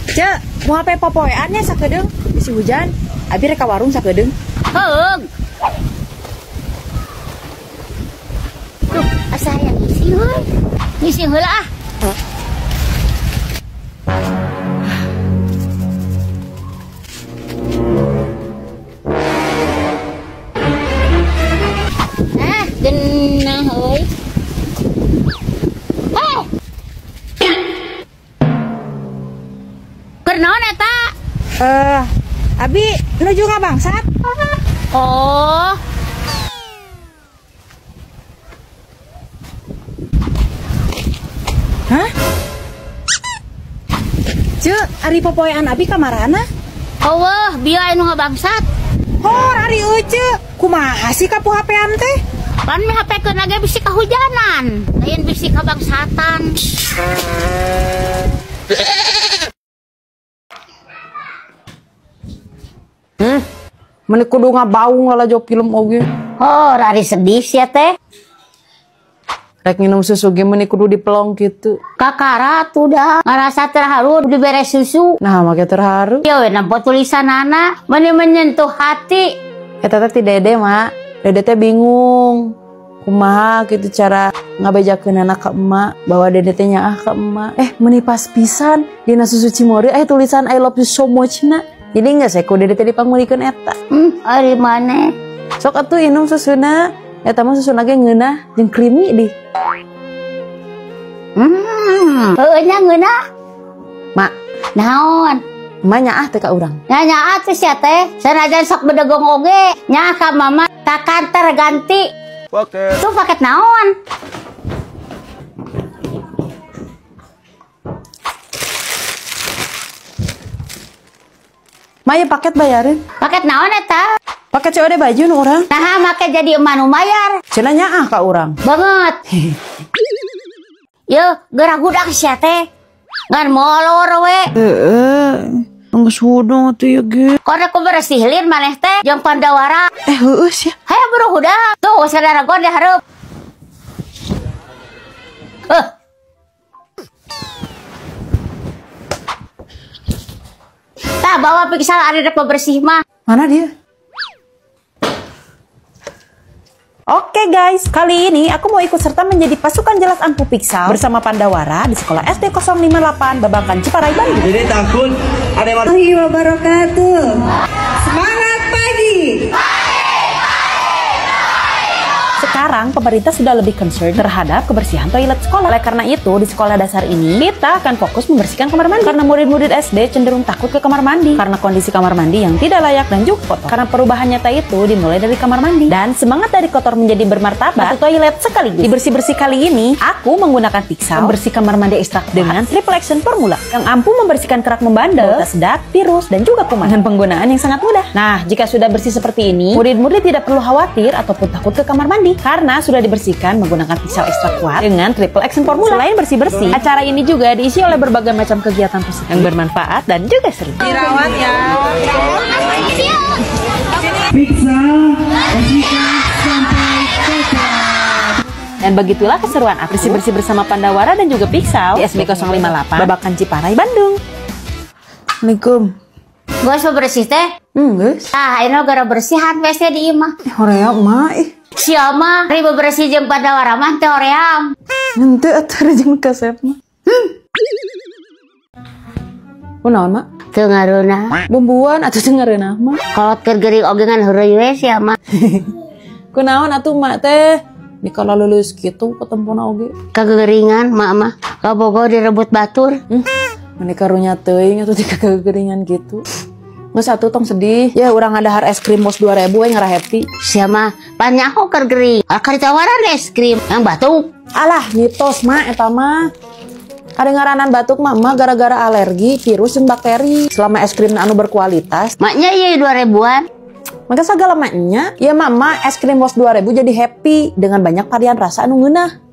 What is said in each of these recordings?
Cek, mau apa popoeannya sakedeung bisi hujan. Abi rek ka warung sakedeung. Heung. Tuh, asa aya ngisi heuh. Ngisi heula ah. Genah euy. Keur naon eta? Abi nuju ngabangsat. Oh. Hah? Cek, ari popoean Abi kamarana? Eueuh, bieu anu ngabangsat. Hor ari euceu. Kumaha sih kapu HP-an teh? Pan mi HP keun lagi bisi kahujanan. Lain bisi kabangsatan. Meni kudu ngabaung ngalajo film oge. Oh, ari sedih sia teh. Rek minum susu ge meni kudu dipelong gitu. Kakara tuh dah ngerasa terharu dibere susu. Nah, make terharu. Ya we nampo tulisanana meni menyentuh hati. Eta teh ti Dede, Mak. Dede teh bingung. Kumaha gitu cara ngabejakeun anak ka emak, bawa Dede teh nyaah ka emak. Meni pas pisan dina susu Cimori tulisan I love you so much na. Jadi enggak seko Dede teh dipanggulikeun eta. Ari maneh. Sok atuh inum susuna. Eta mah susuna ge ngeunah jeung creamy di. Heueuh nya ngeunah. Mak, Naon? emak nyaah teh ka urang. Nyaah teh sia teh. Sanajan sok bedegong oge, nyaah ka mama takan terganti. Paket. Tuh paket naon? Maya paket bayarin. Paket naon eta? Paket COD baju nu urang. Nah, make jadi emak nu mayar. Cenah nyaah ka urang. Banget. Yo, gerak gudak sia teh. Ngan molor we. Geus hudung atuh ya ge. Kode ku bersih lin maneh teh jeung Pandawara. Heueuh sia. Hayo buru hudak. Tuh saudara gua di hareup. Tah bawa piksal ari rek bersih mah. Mana dia? Oke guys, kali ini aku mau ikut serta menjadi pasukan jelas ampu Pixel bersama Pandawara di sekolah SD 058 Babakan Ciparai, Bandung. Jadi takut ada yang Warahmatullahi wabarakatuh. Semangat pagi. Sekarang pemerintah sudah lebih concern terhadap kebersihan toilet sekolah. Oleh karena itu, di sekolah dasar ini kita akan fokus membersihkan kamar mandi. Karena murid-murid SD cenderung takut ke kamar mandi karena kondisi kamar mandi yang tidak layak dan juga kotor. Karena perubahan nyata itu dimulai dari kamar mandi. Dan semangat dari kotor menjadi bermartabat, satu toilet sekaligus. Di bersih-bersih kali ini, aku menggunakan Pixel membersih kamar mandi ekstra dengan triple action formula yang ampuh membersihkan kerak membandel, bau sedak, virus, dan juga kuman dengan penggunaan yang sangat mudah. Nah, jika sudah bersih seperti ini, murid-murid tidak perlu khawatir ataupun takut ke kamar mandi karena sudah dibersihkan menggunakan Pixel ekstra kuat dengan triple action formula. Selain bersih-bersih, acara ini juga diisi oleh berbagai macam kegiatan positif yang bermanfaat dan juga seru. Dirawat ya. Pixel bersihkan sampai kotor. Dan begitulah keseruan aku bersih-bersih bersama Pandawara dan juga Pixel di SB 058 Babakan Ciparai, Bandung. Assalamualaikum. Gua so bersih teh. Geus. Ini gara bersihan WC di imah. Hoream mah Sia mah ribu bersih jeung Pandawara mah teh hoream. henteu atuh jeung kasep mah. Kunaon mak? Teu ngareunah. Bumbuan atuh teu ngareunah mah. Kolot keur geuring oge ngan heureui we sia mah. Kunaon atuh mak teh? Dikala lulus kitu ketempuna oge. Kageuringan mak mah. Kabogo direbut batur. Mane karunya teuing atuh tika kegeringan gitu. Geus atuh tong sedih. Ya urang ngadahar es krim bos 2000 we ngara happy. Sia mah panyaho keur geuring. Akar tawaran es krim yang batuk. Alah mitos mah eta mah. Kadengaranan batuk mah gara-gara alergi, virus jeung bakteri. Selama es krim anu berkualitas, Maknya ieu 2000-an. maka segala maknya, ya mama es krim bos 2000 jadi happy dengan banyak varian rasa anu ngeunah.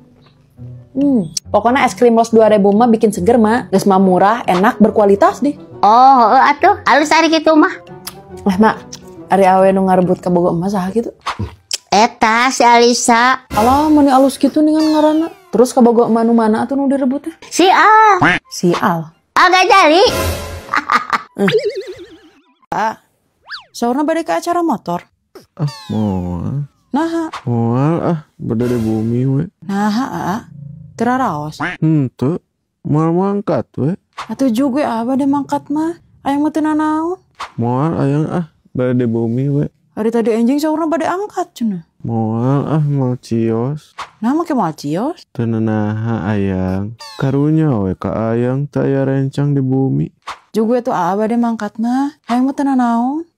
Pokoknya es krim bos 2000 mah bikin seger mah, geus mah murah, enak, berkualitas deh. Oh, atuh alus ari kitu mah. Mak, ari awe nu ngarebut ka bogo emas saha kitu? Eta si Alisa. Alah, meni alus kitu ningan ngaranna. Terus ka bogo emas nu mana atuh nu direbut teh? Si Al. Si Al. Agak jali. Saurna bade ke acara motor. Moal. Nah, Moal beda di bumi we. nah, teraraos. Henteu. Moal mangkat we. Atuh juga bade mangkat mah. Aya mah teu nanaon. Moal ayang beda di bumi we. Hari tadi anjing saurna bade angkat cenah. Moal mal cios. Nah, make moal cios. Teu nanaha ayang. Karunya we ka ayang teu aya rencang di bumi. Juga tuh bade mangkat mah. Aya mah teu nanaon.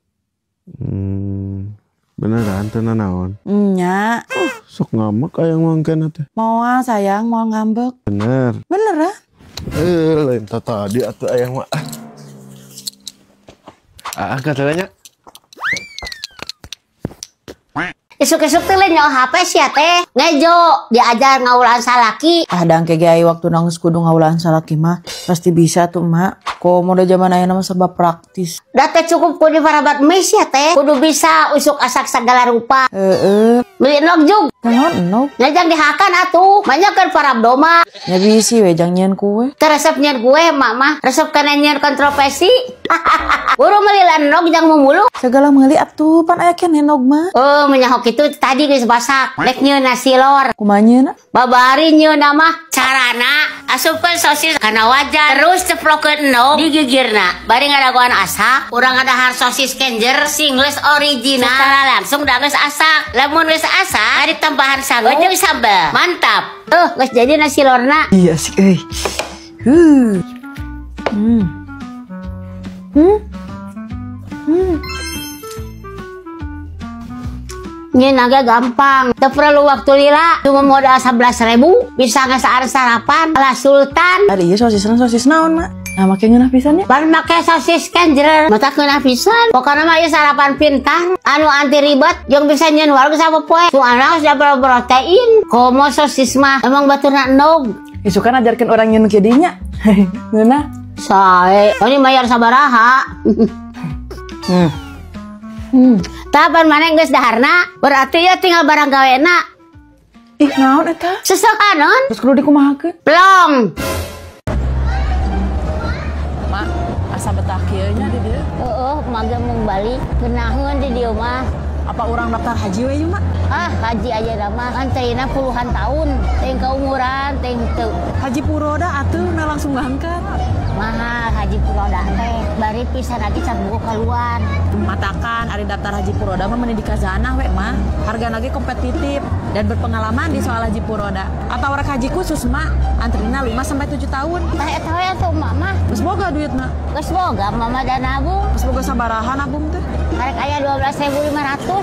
Beneran teu nanaon. Nya, Sok ngamak ayang mangkena teh. moal sayang, moal ngambek. Bener. Bener ah? Lain tadi atuh ayang mah. Katanya. Isuk-isuk teh nyawa HP sia teh. Ngejo diajar ngaulaan salaki. Dan kayak waktu nangis kudu ngaulaan salaki mah pasti bisa tuh mak. Kok mode zaman aya nama serba praktis. Da teh cukup kudu parabat mes ya teh. Kudu bisa usuk asak segala rupa. Beli nog jug. Naon enog? Ngajang dihakan atuh. Banyakan para doma. Nya bisi we jang nyieun kue. Resep nyeun gue mak mah. Resep kana nyeun kontroversi. Buru melilan nog jang memulu. Segala meuli atuh pan aya keneh nog mah. Oh menyahok itu tadi geus masak. Lek nyeun nasi lor. Kumanyeuna? Babari nyeun mah carana asupkeun sosis kana wajan. Terus ceplokeun nog di gigirna. Bari ngadagoan asak. Urang ngadahar sosis kenjer singles original. Secara langsung da geus asak. Lamun geus asak ari tambahan sango jeung sambal. Mantap. Geus jadi nasi lorna. Iya sih euy. Nyeun naga gampang. Teu perlu waktu lila. Cuma modal 11.000 bisa ngesaar sarapan ala sultan. Tadi sosis naon mak? Nah make ngeunah pisan ya. Ban make sosis kenjer mata kena pisan. Pokona mah ieu sarapan pintar anu anti ribet jeung bisa nyeun warung sapopoe. Soalna geus da protein. Komo sosis mah emang baturna enog. Isukan ajarkeun orang nyeun kieu dinya. Ngeunah. Sae, ini bayar sabaraha. Tapan mana geus daharna berarti ya tinggal barang gawena. Ih naon eta? Sesakanon. Terus kudu dikumahakeun. Plong. Mak, asa betah kieu nya di dieu. Mage mung balik geunaheun di dieu mah. Apa orang daftar haji we yuk mak? Haji aja nama kan cerina puluhan tahun. Teng keumuran, teng teu. Haji Puroda atuh na langsung ngangkat. Mahal Haji Puroda teh. Bari pisan lagi cat buku keluar. Matakan ari daftar Haji Puroda mah meuni di kazanah we mah. Harga lagi kompetitif dan berpengalaman di soal Haji Puroda. Atau rek haji khusus mak, antrina 5 sampai 7 tahun. Tah eta we atuh mama. Geus boga duit mak. Geus boga mama dan nabung. Geus boga sabaraha nabung teh? Karek aya 12.500.